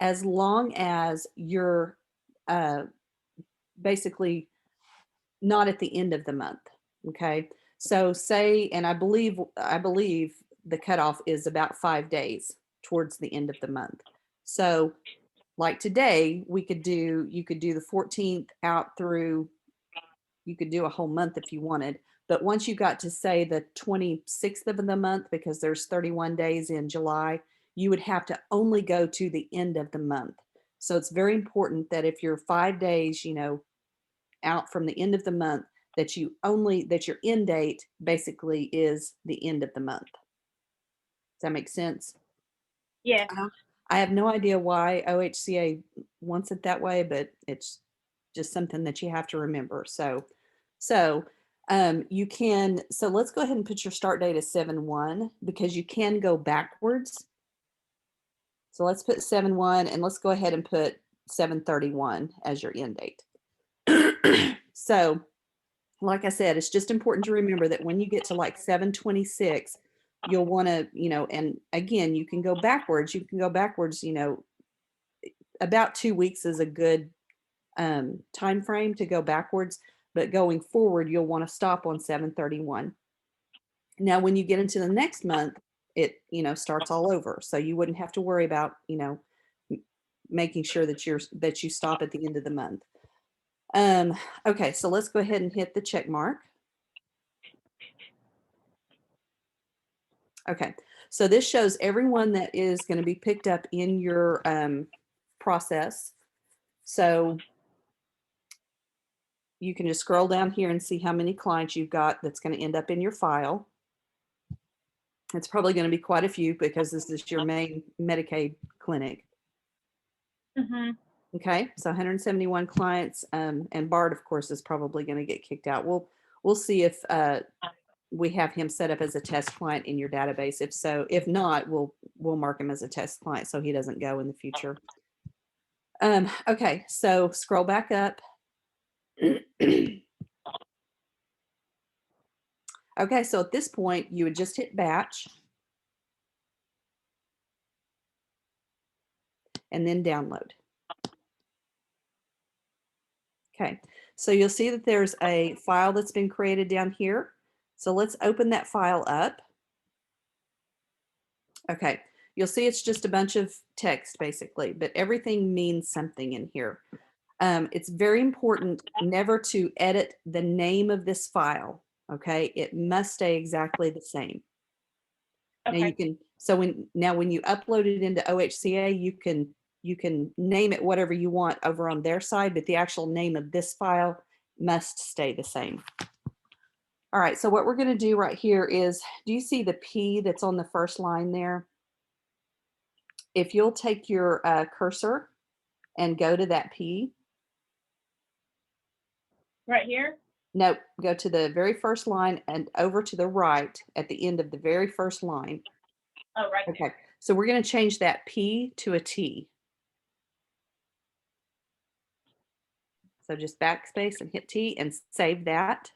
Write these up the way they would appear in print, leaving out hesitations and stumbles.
as long as you're basically not at the end of the month. Okay. So say, and I believe the cutoff is about 5 days towards the end of the month. So like today, you could do the 14th out through, you could do a whole month if you wanted. But once you got to say the 26th of the month, because there's 31 days in July, you would have to only go to the end of the month. So it's very important that if you're 5 days, out from the end of the month, that your end date basically is the end of the month. Does that make sense? Yes. I have no idea why OHCA wants it that way, but it's just something that you have to remember. So you can, so let's go ahead and put your start date as 7/1 because you can go backwards. So let's put 7/1 and let's go ahead and put 7/31 as your end date. So like I said, it's just important to remember that when you get to like 7/26, you'll want to, and again, you can go backwards. You can go backwards, about 2 weeks is a good time frame to go backwards, but going forward, you'll want to stop on 7/31. Now, when you get into the next month, it, starts all over. So you wouldn't have to worry about, making sure that you stop at the end of the month. Okay, so let's go ahead and hit the check mark. Okay, so this shows everyone that is going to be picked up in your process. So you can just scroll down here and see how many clients you've got that's going to end up in your file. It's probably going to be quite a few because this is your main Medicaid clinic. Mm-hmm. Okay, so 171 clients, and Bart, of course, is probably going to get kicked out. We'll see if we have him set up as a test client in your database. If so, if not, we'll mark him as a test client so he doesn't go in the future. Okay, so scroll back up. Okay, so at this point, you would just hit batch and then download. Okay, so you'll see that there's a file that's been created down here. So let's open that file up. Okay, you'll see it's just a bunch of text basically, but everything means something in here. It's very important never to edit the name of this file. Okay, it must stay exactly the same. Okay. Now you can, so when you upload it into OHCA, you can name it whatever you want over on their side, but the actual name of this file must stay the same. All right, so what we're going to do right here is, do you see the P that's on the first line there? If you'll take your cursor and go to that P. Right here? Nope, go to the very first line and over to the right at the end of the very first line. Oh, right Okay, there. so we're going to change that P to a T. So just backspace and hit T and save that.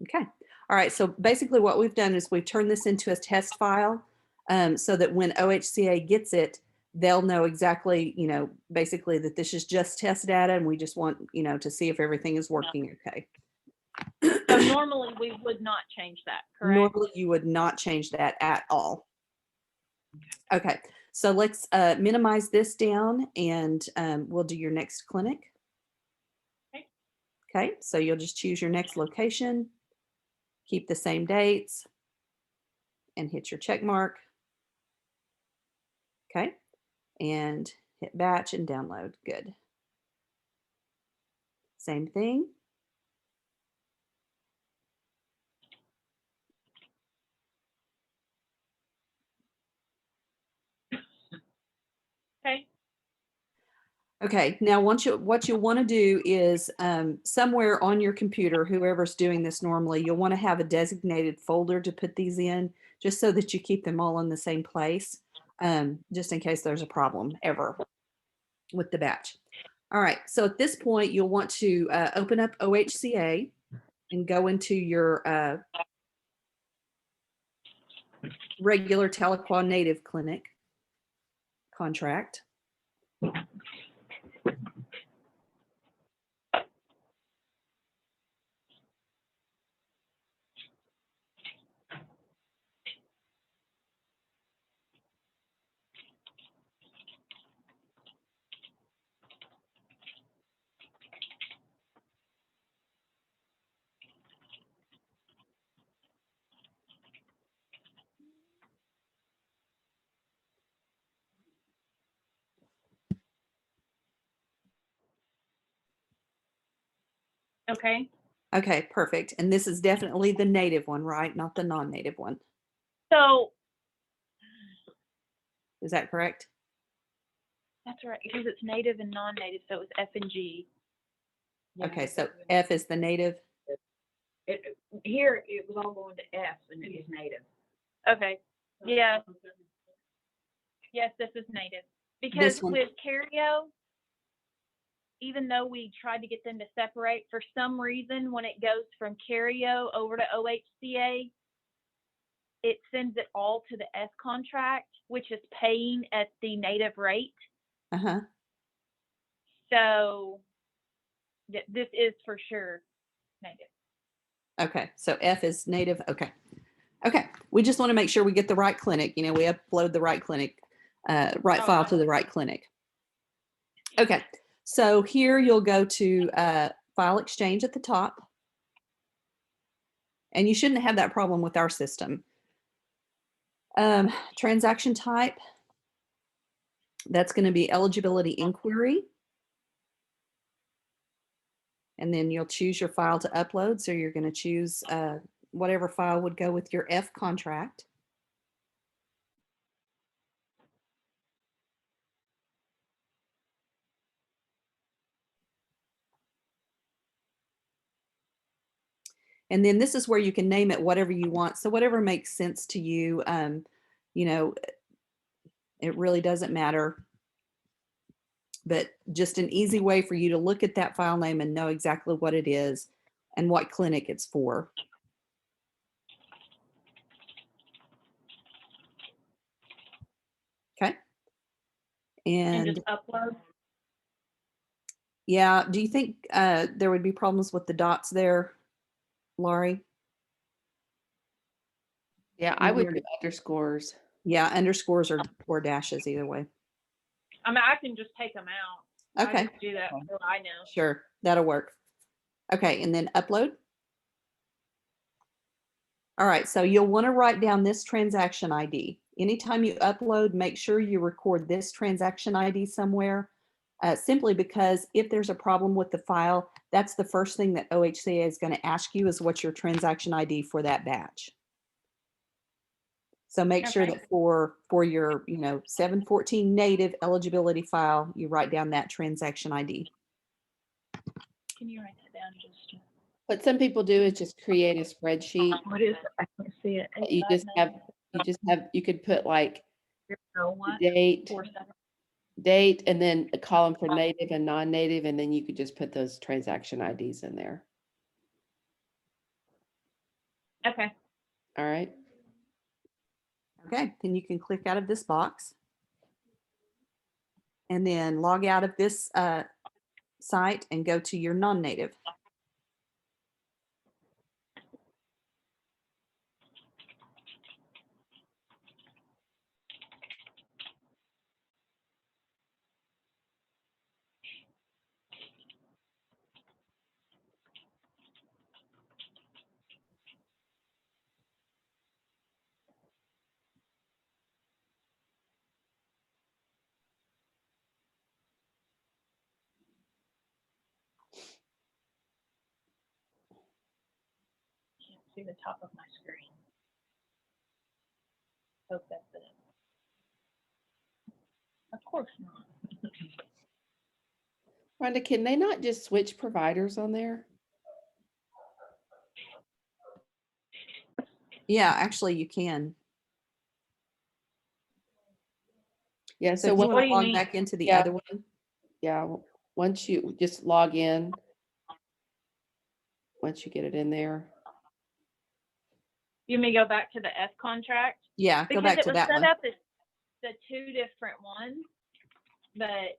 Okay. All right. So basically what we've done is we've turned this into a test file so that when OHCA gets it, they'll know exactly, basically that this is just test data and we just want, to see if everything is working okay. So normally we would not change that, correct? Normally you would not change that at all. Okay. So let's minimize this down and we'll do your next clinic. Okay. Okay. So you'll just choose your next location, keep the same dates, and hit your check mark. Okay. And hit batch and download. Good. Same thing. Okay. Okay, now what you want to do is somewhere on your computer, whoever's doing this normally, you'll want to have a designated folder to put these in, just so that you keep them all in the same place, just in case there's a problem ever with the batch. All right, so at this point, you'll want to open up OHCA and go into your regular Tahlequah Native Clinic contract. Okay. Okay, perfect. And this is definitely the native one, right? Not the non-native one. So Is that correct? that's right, because it's native and non-native, so it's F and G. Okay, so F is the native. Here, it was all going to F and it was native. Okay. Yeah. Yes, this is native. Because This one. with Cario, even though we tried to get them to separate, for some reason, when it goes from Cario over to OHCA, it sends it all to the S contract, which is paying at the native rate. Uh-huh. So this is for sure native. Okay, so F is native. Okay. Okay. We just want to make sure we get the right clinic. You know, we upload the right clinic, right file to the right clinic. Okay. So here you'll go to file exchange at the top. And you shouldn't have that problem with our system. Transaction type, that's going to be eligibility inquiry. And then you'll choose your file to upload. So you're going to choose whatever file would go with your F contract. And then this is where you can name it whatever you want. So whatever makes sense to you, you know, it really doesn't matter. But just an easy way for you to look at that file name and know exactly what it is and what clinic it's for. Okay. And And just upload. yeah, do you think there would be problems with the dots there, Laurie? Yeah, I would do underscores. Yeah, underscores or dashes, either way. I mean, I can just take them out. Okay. I just do that so I know. Sure, that'll work. Okay, and then upload. All right, so you'll want to write down this transaction ID. Anytime you upload, make sure you record this transaction ID somewhere, simply because if there's a problem with the file, that's the first thing that OHCA is going to ask you is what's your transaction ID for that batch. So make sure that for your 714 native eligibility file, you write down that transaction ID. Can you write that down just? What some people do is just create a spreadsheet. What is it? I can't see it. You could put like What? date, 47. and then a column for native and non-native, and then you could just put those transaction IDs in there. Okay. All right. Okay, then you can click out of this box and then log out of this site and go to your non-native. Can't see the top of my screen. Hope that's it. Of course not. Rhonda, can they not just switch providers on there? Yeah, actually you can. Yeah. So So if you what want do to you log mean? back into the Yeah. other one. Yeah, once you just log in, once you get it in there. You may go back to the F contract Yeah, go because back it to was that set one. up as the two different ones, but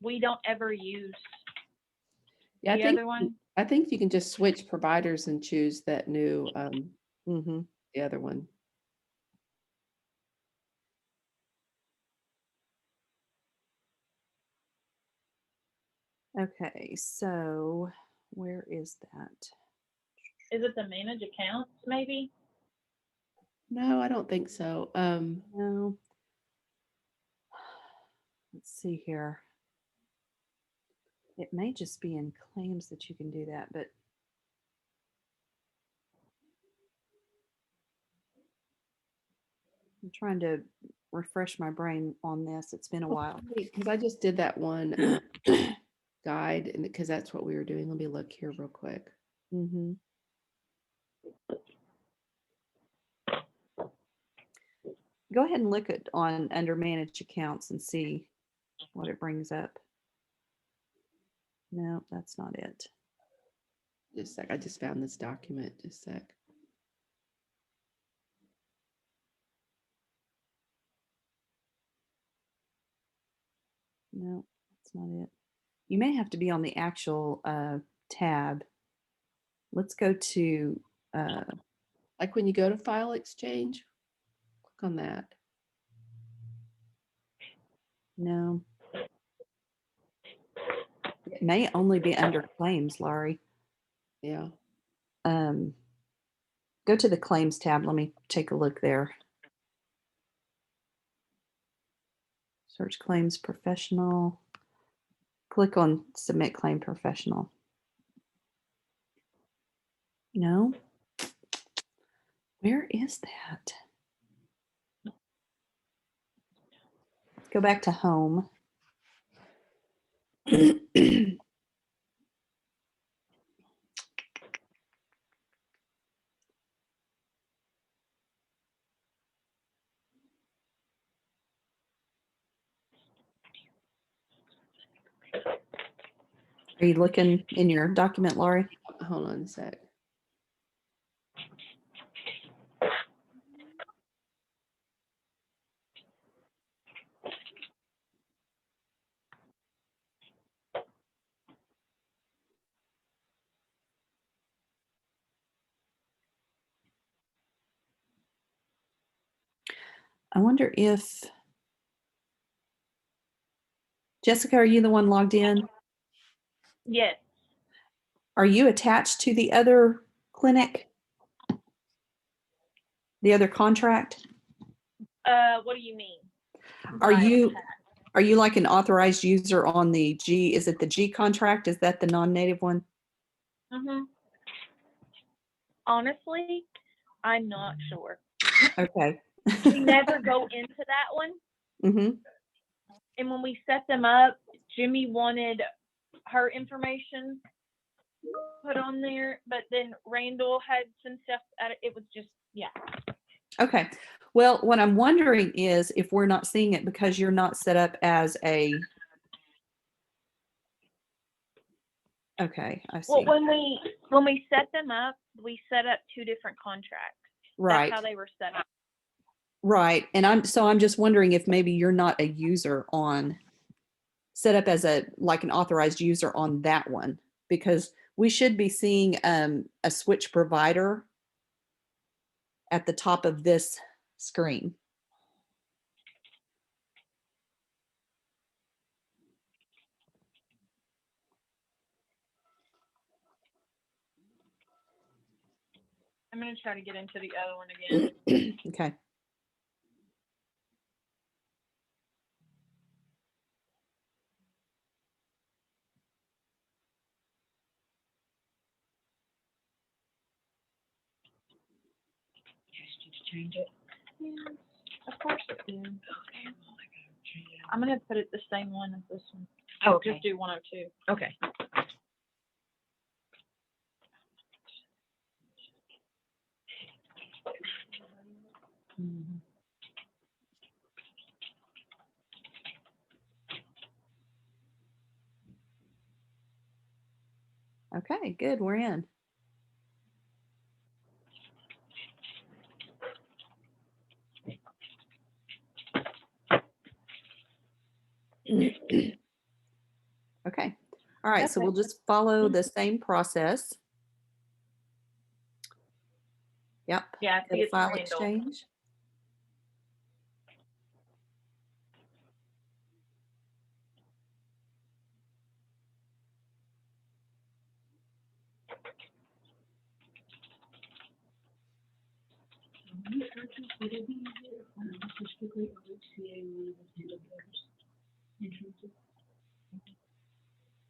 we don't ever use Yeah, the other one. I think you can just switch providers and choose that new, Mm-hmm. the other one. Okay, so where is that? Is it the manage accounts maybe? No, I don't think so. No. Let's see here. It may just be in claims that you can do that, but I'm trying to refresh my brain on this. It's been a while. Because I just did that one guide, and because that's what we were doing. Let me look here real quick. Mm-hmm. Go ahead and look at on under managed accounts and see what it brings up. No, that's not it. Just a sec. I just found this document. Just a sec. No, that's not it. You may have to be on the actual tab. Let's go to Like when you go to File Exchange, click on that. no. It may only be under claims, Laurie. Yeah. Go to the claims tab. Let me take a look there. Search claims professional. Click on submit claim professional. No. Where is that? Go back to home. Are you looking in your document, Laurie? Hold on a sec. I wonder if Jessica, are you the one logged in? Yes. Are you attached to the other clinic? The other contract? What do you mean? Are by you attached? are you like an authorized user on the G? Is it the G contract? Is that the non-native one? Mhm. Honestly, I'm not sure. Okay. We never go into that one. Mm-hmm. And when we set them up, Jimmy wanted her information put on there, but then Randall had some stuff at it. It was just, yeah. Okay. Well, what I'm wondering is if we're not seeing it because you're not set up as a. Okay, I see. Well, when we set them up, we set up two different contracts. Right. That's how they were set up. Right. And I'm just wondering if maybe you're not a user on set up as a like an authorized user on that one, because we should be seeing a switch provider at the top of this screen. I'm going to try to get into the other one again. Okay. Asked you to change it. Yeah, of course it did. I'm going to put it the same one as this one. Oh, okay. Just do 102. Okay. Mhm. Okay, good. We're in. Okay. All right. So Okay. we'll just follow the same process. Yep. Yeah, I Go see to it's file Randall. exchange.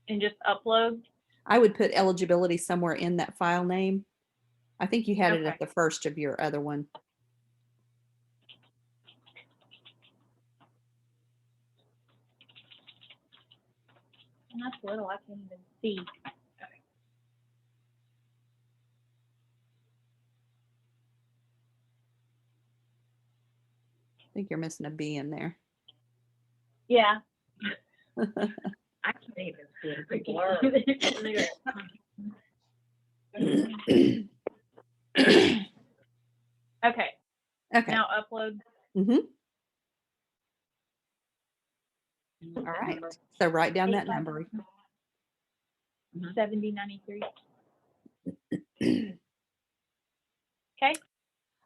And just upload. I would put eligibility somewhere in that file name. I think you had it Okay. at the first of your other one. And that's little, I can't even see. I think you're missing a B in there. Yeah. I can't even see it. It's a blur. Okay, Okay. now upload. Mm-hmm. All right. So write down that number. 7093. Okay.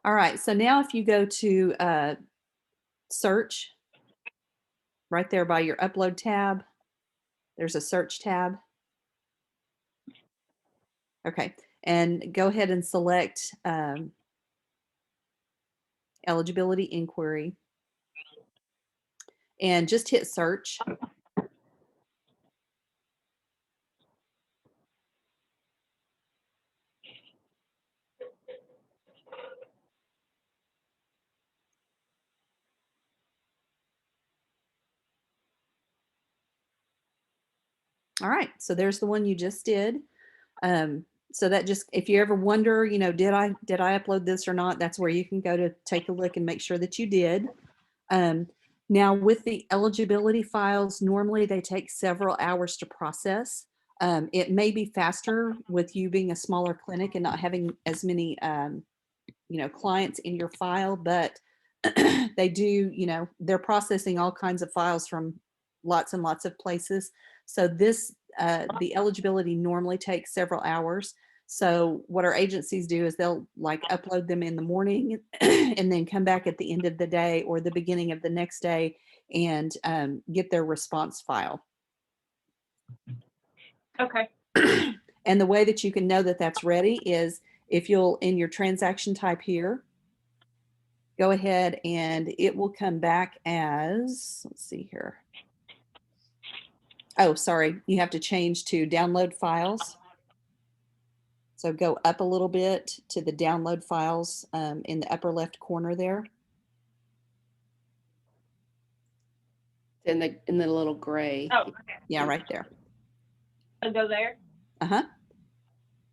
All right. So now if you go to search, right there by your upload tab, there's a search tab. Okay. And go ahead and select eligibility inquiry and just hit search. All right. So there's the one you just did. So that just, if you ever wonder, you know, did I upload this or not, that's where you can go to take a look and make sure that you did. Now with the eligibility files, normally they take several hours to process. It may be faster with you being a smaller clinic and not having as many, you know, clients in your file, but they do, you know, they're processing all kinds of files from lots and lots of places. So this, the eligibility normally takes several hours. So what our agencies do is they'll like upload them in the morning and then come back at the end of the day or the beginning of the next day and get their response file. Okay. And the way that you can know that that's ready is if you'll, in your transaction type here, go ahead and it will come back as, let's see here. Oh, sorry, you have to change to download files. So go up a little bit to the download files in the upper left corner there. In the little gray. Oh, okay. Yeah, right there. I'll go there. Uh-huh.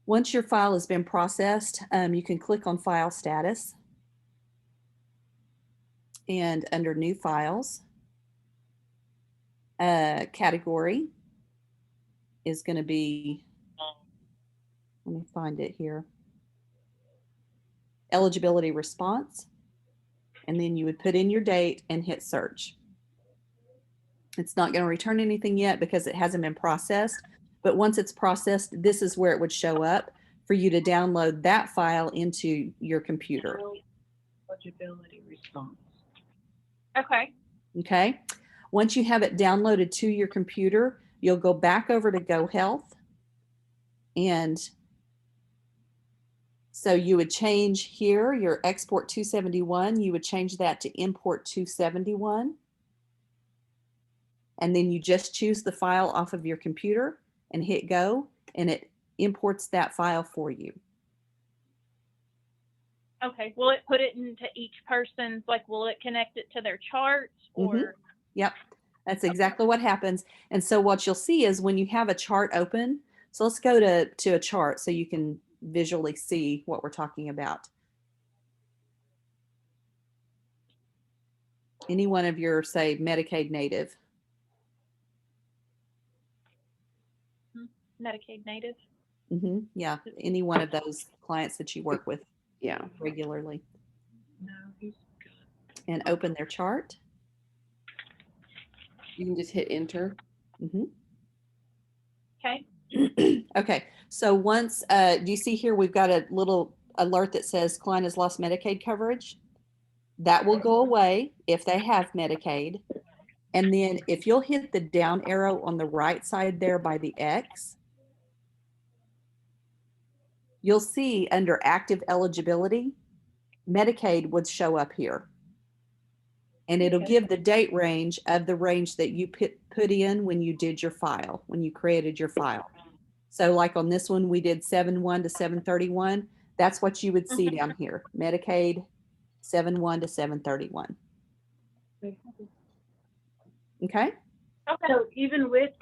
Once your file has been processed, you can click on file status. And under new files, category is going to be, let me find it here, eligibility response. And then you would put in your date and hit search. It's not going to return anything yet because it hasn't been processed. But once it's processed, this is where it would show up for you to download that file into your computer. Eligibility response. Okay. Okay. Once you have it downloaded to your computer, you'll go back over to Go Health. And so you would change here your export 271. You would change that to import 271. And then you just choose the file off of your computer and hit go, and it imports that file for you. Okay. Will it put it into each person's, like, will it connect it to their chart or? Yep, that's exactly what happens. And so what you'll see is when you have a chart open, so let's go to a chart so you can visually see what we're talking about. Any one of your, say, Medicaid native. Medicaid native. Yeah, any one of those clients that you work with Yeah. regularly. No, he's And open their chart. You can just hit enter. Mhm. Okay. Okay, so once, do you see here, we've got a little alert that says client has lost Medicaid coverage. That will go away if they have Medicaid. And then if you'll hit the down arrow on the right side there by the X, you'll see under active eligibility, Medicaid would show up here. And it'll Okay. give the date range of the range that you put in when you did your file, when you created your file. So like on this one, we did 7/1 to 7/31. That's what you would see down here, Medicaid 7/1 to 7/31. Okay? Okay. So even with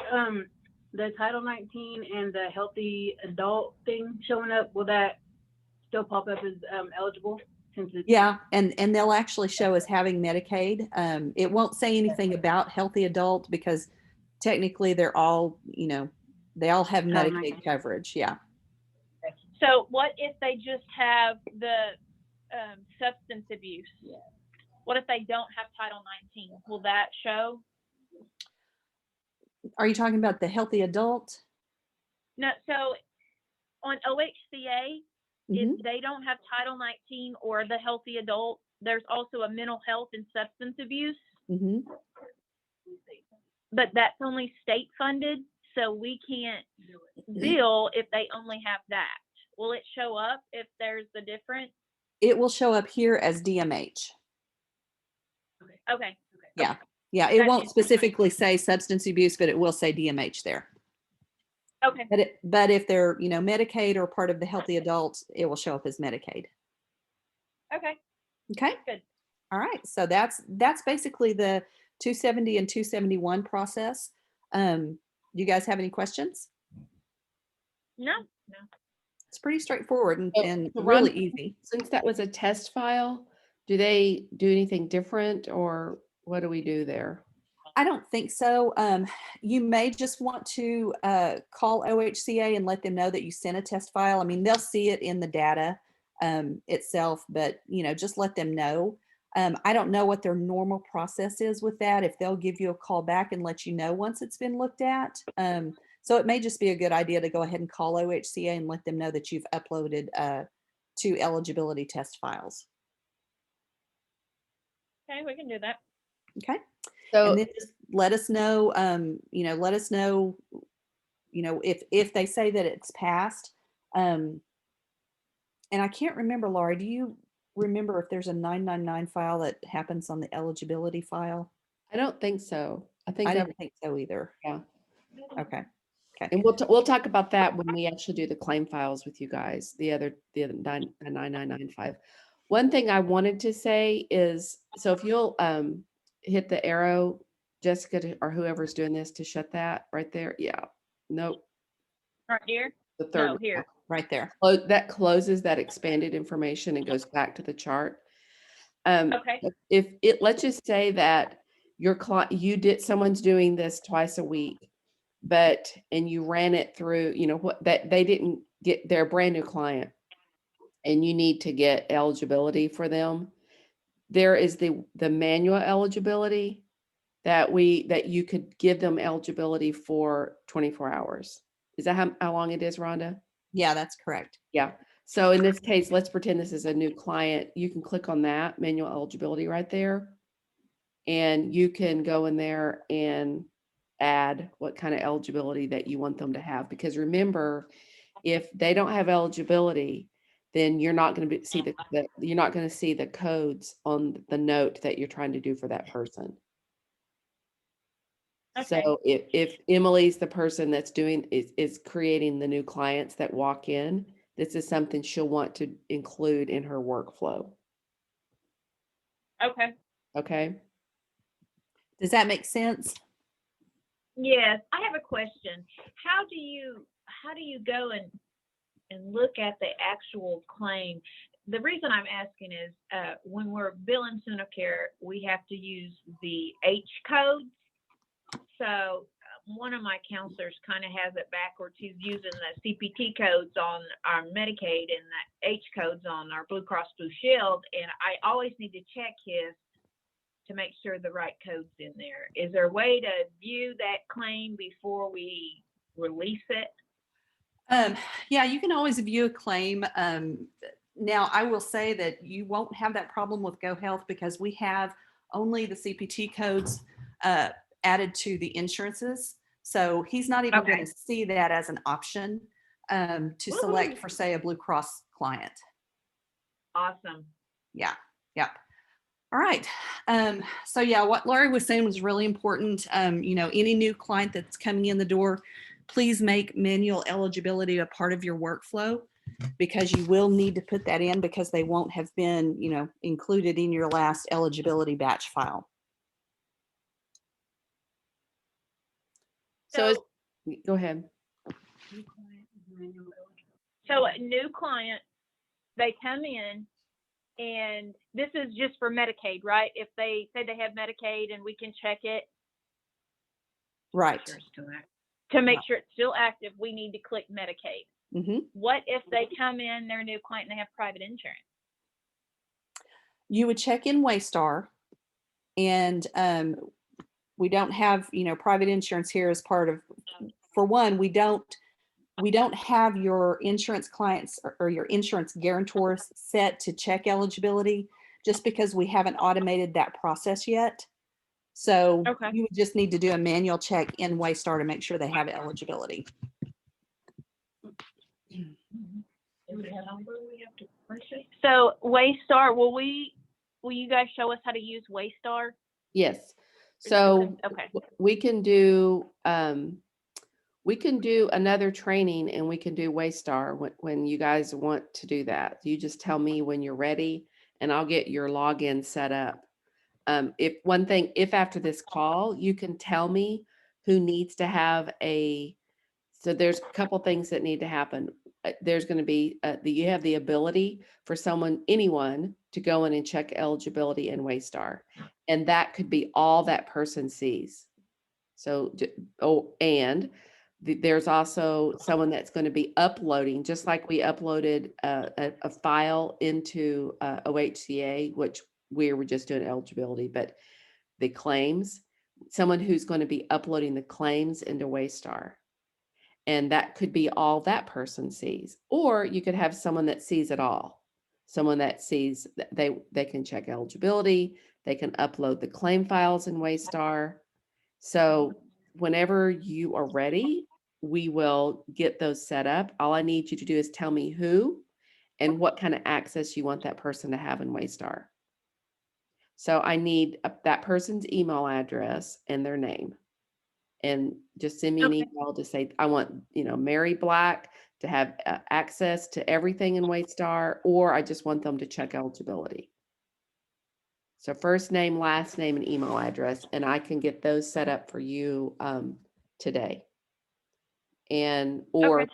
the Title 19 and the healthy adult thing showing up, will that still pop up as eligible? Since it's Yeah, and they'll actually show as having Medicaid. It won't say anything about healthy adult because technically they're all, they all have Title Medicaid 19. coverage. Yeah. So what if they just have the substance abuse? What if they don't have Title 19? Will that show? Are you talking about the healthy adult? No. So on OHCA, Mhm. if they don't have Title 19 or the healthy adult, there's also a mental health and substance abuse, Mhm. but that's only state funded. So we can't bill if they only have that. Will it show up if there's the difference? It will show up here as DMH. Okay. Yeah. Yeah. It That won't is- specifically say substance abuse, but it will say DMH there. Okay. But if they're, Medicaid or part of the healthy adults, it will show up as Medicaid. Okay. Okay. Good. All right. So that's basically the 270 and 271 process. Do you guys have any questions? No. It's pretty straightforward and So really Rhonda, easy. since that was a test file, do they do anything different or what do we do there? I don't think so. You may just want to call OHCA and let them know that you sent a test file. I mean, they'll see it in the data itself, but just let them know. I don't know what their normal process is with that. If they'll give you a call back and let you know once it's been looked at. So it may just be a good idea to go ahead and call OHCA and let them know that you've uploaded 2 eligibility test files. Okay, we can do that. Okay. So And then just let us know, if they say that it's passed. And I can't remember, Laura, do you remember if there's a 999 file that happens on the eligibility file? I don't think so. I I think didn't think so either. yeah. Okay. And we'll talk about that when we actually do the claim files with you guys, the other 9995. One thing I wanted to say is, so if you'll hit the arrow, Jessica or whoever's doing this to shut that right there. Yeah. Nope. Right here? The third No, one. here. Right there. That closes that expanded information and goes back to the chart. Okay. If it, let's just say that your client, someone's doing this twice a week, and you ran it through, that they didn't get their brand new client and you need to get eligibility for them. There is the manual eligibility that you could give them eligibility for 24 hours. Is that how long it is, Rhonda? Yeah, that's correct. Yeah. So in this case, let's pretend this is a new client. You can click on that manual eligibility right there. And you can go in there and add what kind of eligibility that you want them to have. Because remember, if they don't have eligibility, then you're not going to see you're not going to see the codes on the note that you're trying to do for that person. Okay. So if Emily's the person that's is creating the new clients that walk in, this is something she'll want to include in her workflow. Okay. Okay. Does that make sense? Yes, I have a question. How do you go and look at the actual claim? The reason I'm asking is when we're billing Centercare, we have to use the H code. So one of my counselors kind of has it backwards. He's using the CPT codes on our Medicaid and the H codes on our Blue Cross Blue Shield. And I always need to check his to make sure the right code's in there. Is there a way to view that claim before we release it? Yeah, you can always view a claim. Now, I will say that you won't have that problem with GoHealth because we have only the CPT codes added to the insurances. So he's not even going Okay. to see that as an option to select for, say, a Blue Cross client. Awesome. Yeah. Yep. All right. So yeah, what Laurie was saying was really important. Any new client that's coming in the door, please make manual eligibility a part of your workflow because you will need to put that in because they won't have been, included in your last eligibility batch file. So So, go ahead. so a new client, they come in, and this is just for Medicaid, right? If they say they have Medicaid and we can check it Right. to make sure it's still active, we need to click Medicaid. Mm-hmm. What if they come in, they're a new client, and they have private insurance? You would check in Waystar, and we don't have, private insurance here as part of, for one, we don't have your insurance clients or your insurance guarantors set to check eligibility just because we haven't automated that process yet. So Okay. you would just need to do a manual check in Waystar to make sure they have eligibility. So Waystar, will you guys show us how to use Waystar? Yes. So Okay. we can do another training and we can do Waystar when you guys want to do that. You just tell me when you're ready and I'll get your login set up. If after this call, you can tell me who needs to have so there's a couple things that need to happen. There's going to be, you have the ability for anyone to go in and check eligibility in Waystar. And that could be all that person sees. So, there's also someone that's going to be uploading, just like we uploaded a file into OHCA, which we were just doing eligibility, but the claims, someone who's going to be uploading the claims into Waystar. And that could be all that person sees. Or you could have someone that sees it all. Someone that sees they can check eligibility, they can upload the claim files in Waystar. So whenever you are ready, we will get those set up. All I need you to do is tell me who and what kind of access you want that person to have in Waystar. So I need that person's email address and their name. And just send me an email to say, I want, Mary Black to have access to everything in Waystar, or I just want them to check eligibility. So first name, last name, and email address, and I can get those set up for you today. And or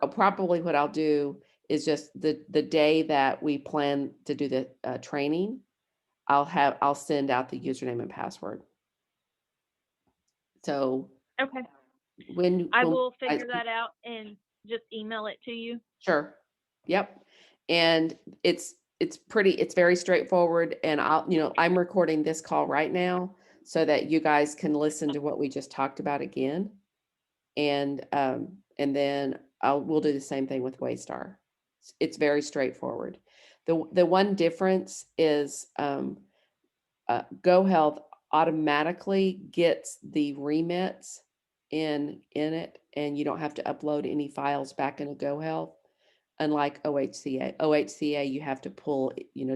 probably what I'll do is just the day that we plan to do the training, I'll send out the username and password. So Okay. when I will figure that out and just email it to you. Sure. Yep. And it's very straightforward. And I'm recording this call right now so that you guys can listen to what we just talked about again. And then we'll do the same thing with Waystar. It's very straightforward. The one difference is GoHealth automatically gets the remits in it, and you don't have to upload any files back into GoHealth. Unlike OHCA, you have to pull,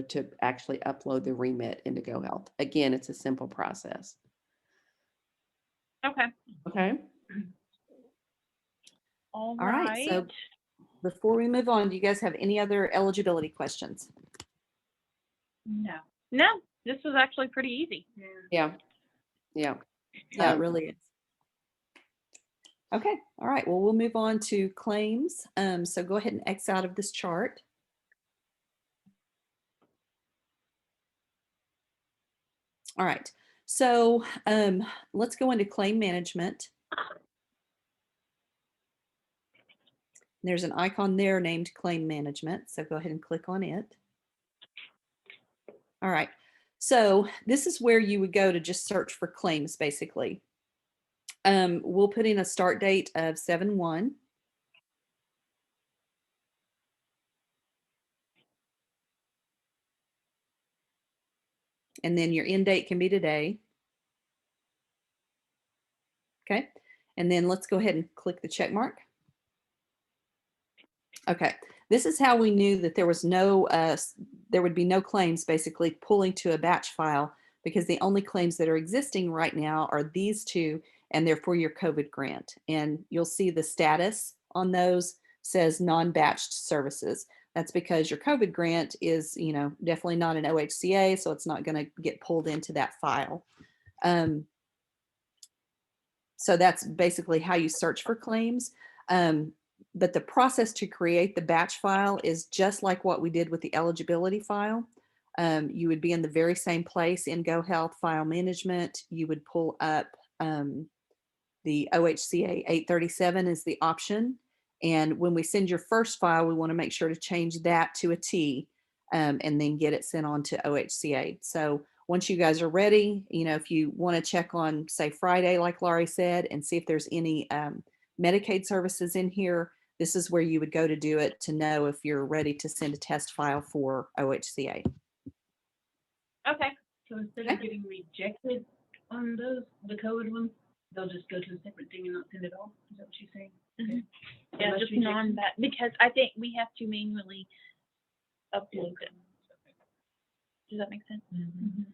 to actually upload the remit into GoHealth. Again, it's a simple process. Okay. Okay. All right. So before we move on, do you guys have any other eligibility questions? No, this was actually pretty easy. Yeah. It really is. Okay. All right. Well, we'll move on to claims. So go ahead and X out of this chart. All right. So let's go into claim management. There's an icon there named claim management. So go ahead and click on it. All right. So this is where you would go to just search for claims, basically. We'll put in a start date of 7/1. And then your end date can be today. Okay. And then let's go ahead and click the check mark. Okay. This is how we knew that there was there would be no claims basically pulling to a batch file, because the only claims that are existing right now are these two, and they're for your COVID grant. And you'll see the status on those says non-batched services. That's because your COVID grant is, definitely not an OHCA, so it's not going to get pulled into that file. So that's basically how you search for claims. But the process to create the batch file is just like what we did with the eligibility file. You would be in the very same place in GoHealth File Management. You would pull up the OHCA 837 is the option. And when we send your first file, we want to make sure to change that to a T, and then get it sent on to OHCA. So once you guys are ready, if you want to check on, say, Friday, like Laurie said, and see if there's any Medicaid services in here, this is where you would go to do it to know if you're ready to send a test file for OHCA. Okay. So instead of getting rejected on those, the COVID ones, they'll just go to a separate thing and not send it off? Is that what she's saying? Mhm. Okay. Yeah, Unless just rejected? non-bat, because I think we have to manually upload them. Does that make sense? Mhm.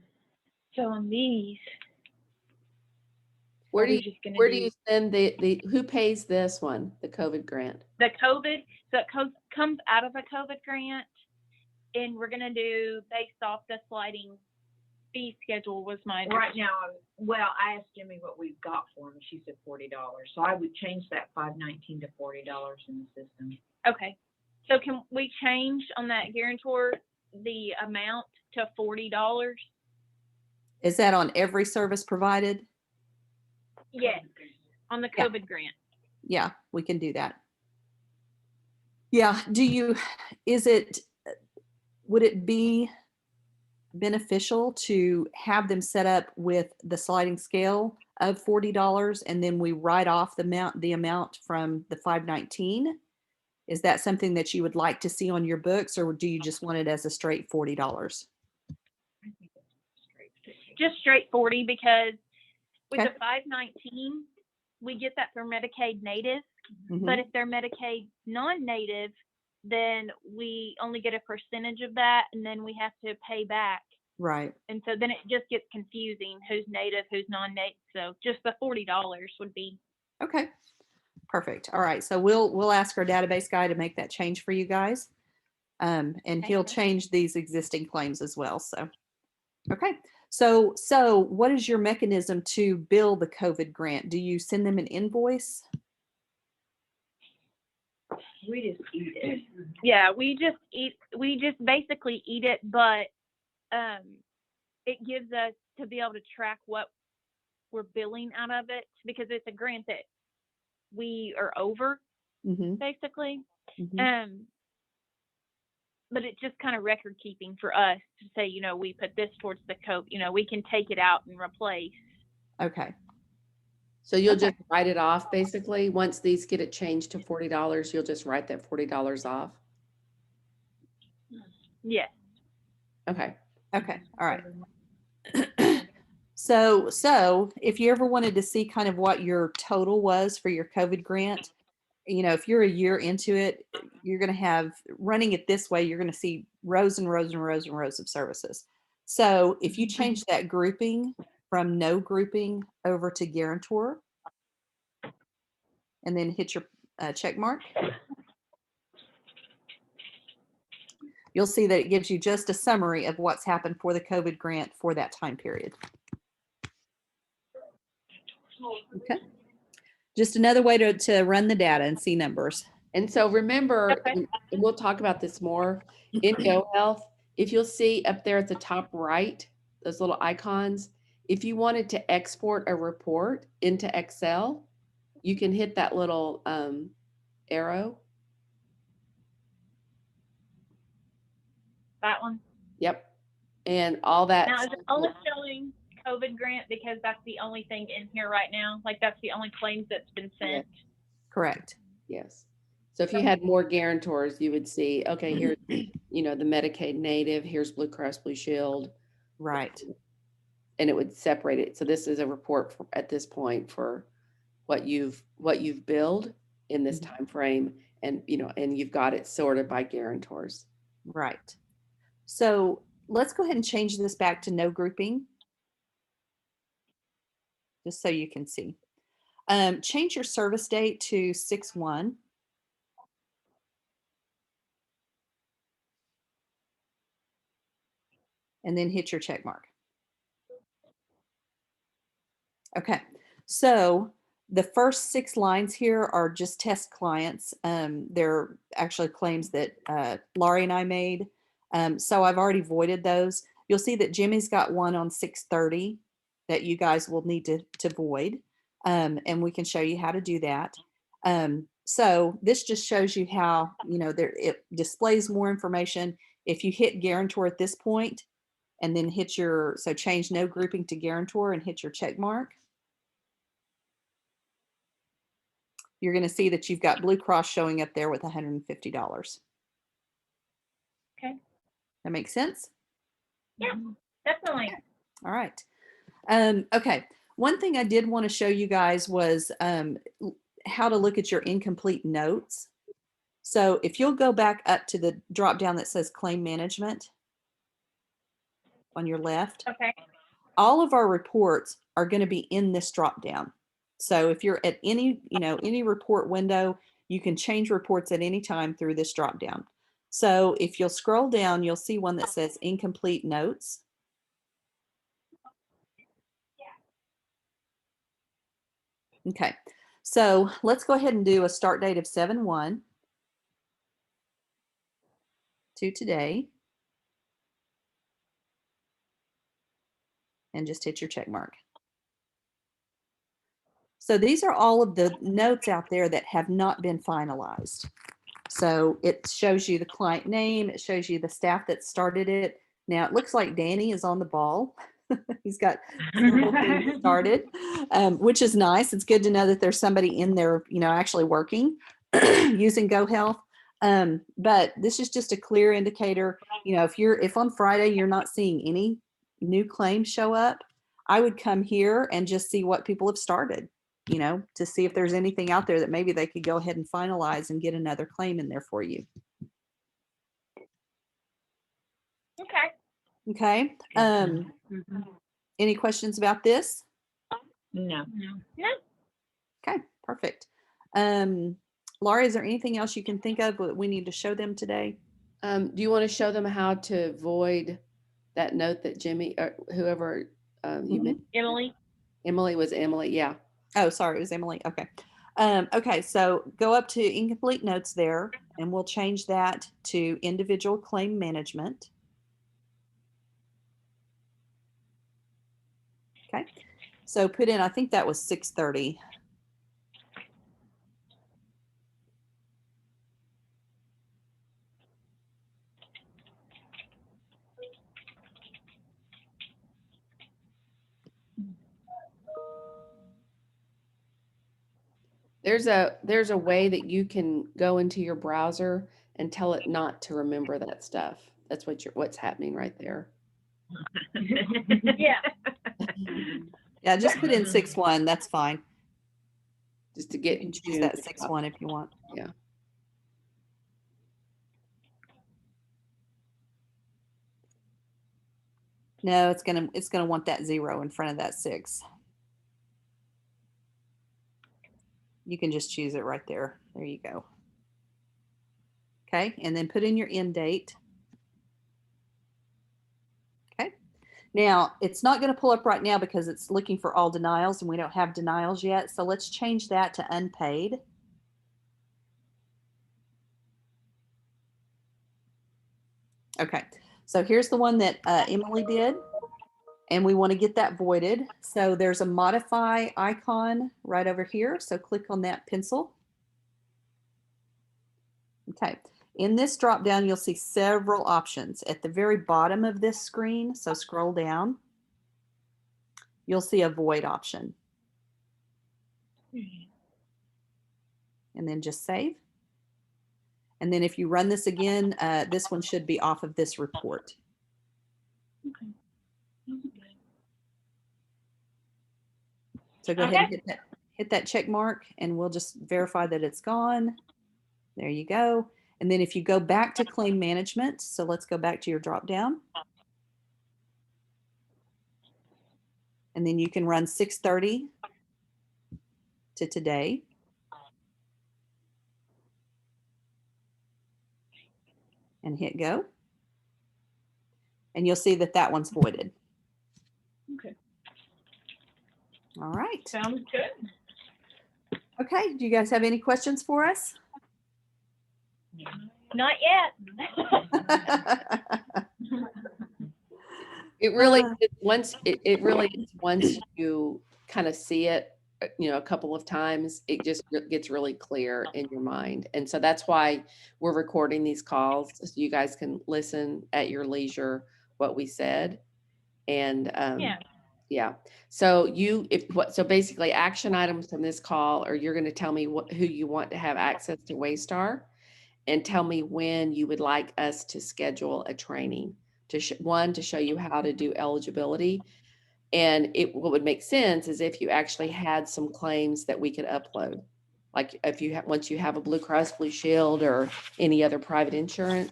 So on these, Where are do we you, just gonna where do do you send who pays this one, the COVID grant? the COVID? So it comes out of a COVID grant, and we're gonna do based off the sliding fee schedule was my Right now, well, I asked Jimmy what we've got for him. She said $40. So I would change that $519 to $40 in the system. Okay. So can we change on that guarantor the amount to $40? Is that on every service provided? Yes. On the Yeah. COVID grant. Yeah, we can do that. Yeah. Would it be beneficial to have them set up with the sliding scale of $40, and then we write off the amount from the 519? Is that something that you would like to see on your books, or do you just want it as a straight $40? Just straight 40, because with Okay. the 519, we get that for Medicaid native, Mhm. but if they're Medicaid non-native, then we only get a percentage of that, and then we have to pay back. Right. And so then it just gets confusing who's native, who's non-native. So just the $40 would be. Okay. Perfect. All right. So we'll ask our database guy to make that change for you guys. And Okay. he'll change these existing claims as well. So, okay. So what is your mechanism to bill the COVID grant? Do you send them an invoice? We just eat it. Yeah, we just basically eat it, but it gives us to be able to track what we're billing out of it, because it's a grant that we are over, Mm-hmm. basically. Mm-hmm. But it's just kind of record keeping for us to say, we put this towards the COVID, we can take it out and replace. Okay. So you'll Okay. just write it off, basically. Once these get it changed to $40, you'll just write that $40 off. Yes. Okay. Okay. All right. So if you ever wanted to see kind of what your total was for your COVID grant, if you're a year into it, you're going to have, running it this way, you're going to see rows and rows and rows and rows of services. So if you change that grouping from no grouping over to guarantor, and then hit your check mark, you'll see that it gives you just a summary of what's happened for the COVID grant for that time period. Okay. Just another way to run the data and see numbers. And so remember, Okay. and we'll talk about this more in GoHealth, if you'll see up there at the top right, those little icons, if you wanted to export a report into Excel, you can hit that little arrow. That one? Yep. And all that. Now, is it only showing COVID grant because that's the only thing in here right now? Like that's the only claims that's been sent? Correct. Yes. So if you had more guarantors, you would see, okay, here's, you know, the Medicaid native, here's Blue Cross Blue Shield, Right. and it would separate it. So this is a report at this point for what you've billed in this time frame, and you know, and you've got it sorted by guarantors. Right. So let's go ahead and change this back to no grouping, just so you can see. Change your service date to 6/1. And then hit your check mark. Okay, so the first 6 lines here are just test clients. They're actually claims that Laurie and I made. So I've already voided those. You'll see that Jimmy's got one on 6/30 that you guys will need to void. And we can show you how to do that. So this just shows you how, you know, it displays more information. If you hit guarantor at this point, and then hit your, so change no grouping to guarantor and hit your check mark. You're going to see that you've got Blue Cross showing up there with $150. Okay. That makes sense? Yeah, definitely. Okay. All right. Okay. One thing I did want to show you guys was how to look at your incomplete notes. So if you'll go back up to the drop down that says claim management on your left, Okay. all of our reports are going to be in this drop down. So if you're at any, you know, any report window, you can change reports at any time through this drop down. So if you'll scroll down, you'll see one that says incomplete notes. Okay, so let's go ahead and do a start date of 7/1 to today. And just hit your check mark. So these are all of the notes out there that have not been finalized. So it shows you the client name, it shows you the staff that started it. Now it looks like Danny is on the ball. He's got several things started, which is nice. It's good to know that there's somebody in there, you know, actually working using GoHealth. But this is just a clear indicator. You know, if on Friday you're not seeing any new claims show up, I would come here and just see what people have started, you know, to see if there's anything out there that maybe they could go ahead and finalize and get another claim in there for you. Okay. Okay. Any questions about this? No. No. Okay, perfect. Laura, is there anything else you can think of that we need to show them today? Do you want to show them how to void that note that Jimmy or whoever you mentioned? Emily. Was Emily, yeah. Oh, sorry, it was Emily. Okay. Okay, so go up to incomplete notes there, and we'll change that to individual claim management. Okay, so put in, I think that was 6/30. There's a way that you can go into your browser and tell it not to remember that stuff. That's what's happening right there. Yeah. Yeah, just put in 6/1. That's fine. Just to get You can choose that 6/1 if you want. Yeah. No, it's gonna want that 0 in front of that 6. You can just choose it right there. There you go. Okay, and then put in your end date. Okay, now it's not going to pull up right now because it's looking for all denials and we don't have denials yet. So let's change that to unpaid. Okay, so here's the one that Emily did, and we want to get that voided. So there's a modify icon right over here. So click on that pencil. Okay, In this drop down, you'll see several options. At the very bottom of this screen, so scroll down, you'll see a void option. And then just save. And then if you run this again, this one should be off of this report. So go ahead and hit that check mark, and we'll just verify that it's gone. There you go. And then if you go back to claim management, so let's go back to your drop down. And then you can run 6:30 to today. And hit go. And you'll see that that one's voided. Okay. All right. Sounds good. Okay. Do you guys have any questions for us? Not yet. It really is once it really is once you kind of see it, a couple of times, it just gets really clear in your mind. And so that's why we're recording these calls, so you guys can listen at your leisure what we said. And yeah. So so basically action items from this call, or you're going to tell me who you want to have access to Waystar, and tell me when you would like us to schedule a training to show you how to do eligibility. And what would make sense is if you actually had some claims that we could upload, like if once you have a Blue Cross Blue Shield or any other private insurance,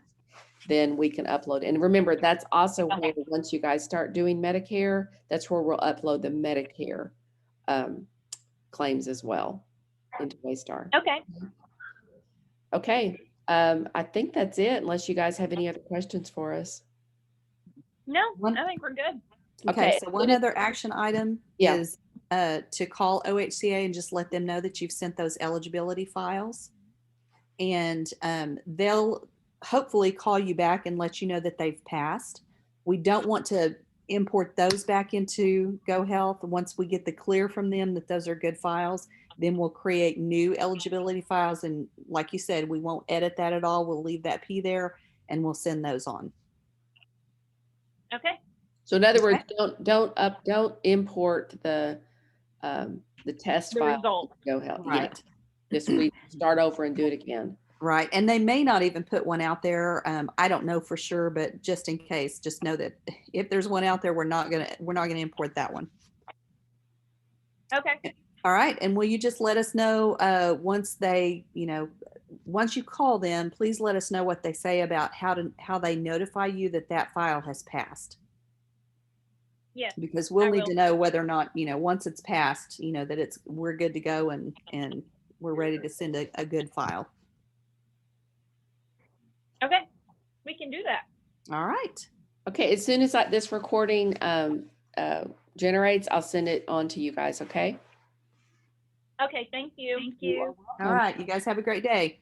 then we can upload. And remember, that's also where once you guys start doing Medicare, that's where we'll upload the Medicare claims as well into Waystar. Okay. Okay. I think that's it, unless you guys have any other questions for us. No, I think we're good. Okay, so one other action item is to call OHCA and just let them know that you've sent those eligibility files. And they'll hopefully call you back and let you know that they've passed. We don't want to import those back into GoHealth. Once we get the clear from them that those are good files, then we'll create new eligibility files. And like you said, we won't edit that at all. We'll leave that P there and we'll send those on. Okay. So in other words, don't import the test file. Result. GoHealth. Right. Yeah. Just start over and do it again. Right. And they may not even put one out there. I don't know for sure, but just in case, just know that if there's one out there, we're not gonna import that one. Okay. All right. And will you just let us know once once you call them, please let us know what they say about how they notify you that file has passed. Yes. Because we'll need to know whether or not, once it's passed, that we're good to go and we're ready to send a good file. Okay. We can do that. All right. Okay. As soon as this recording generates, I'll send it on to you guys. Okay. Okay. Thank you. Thank you. All right. You guys have a great day.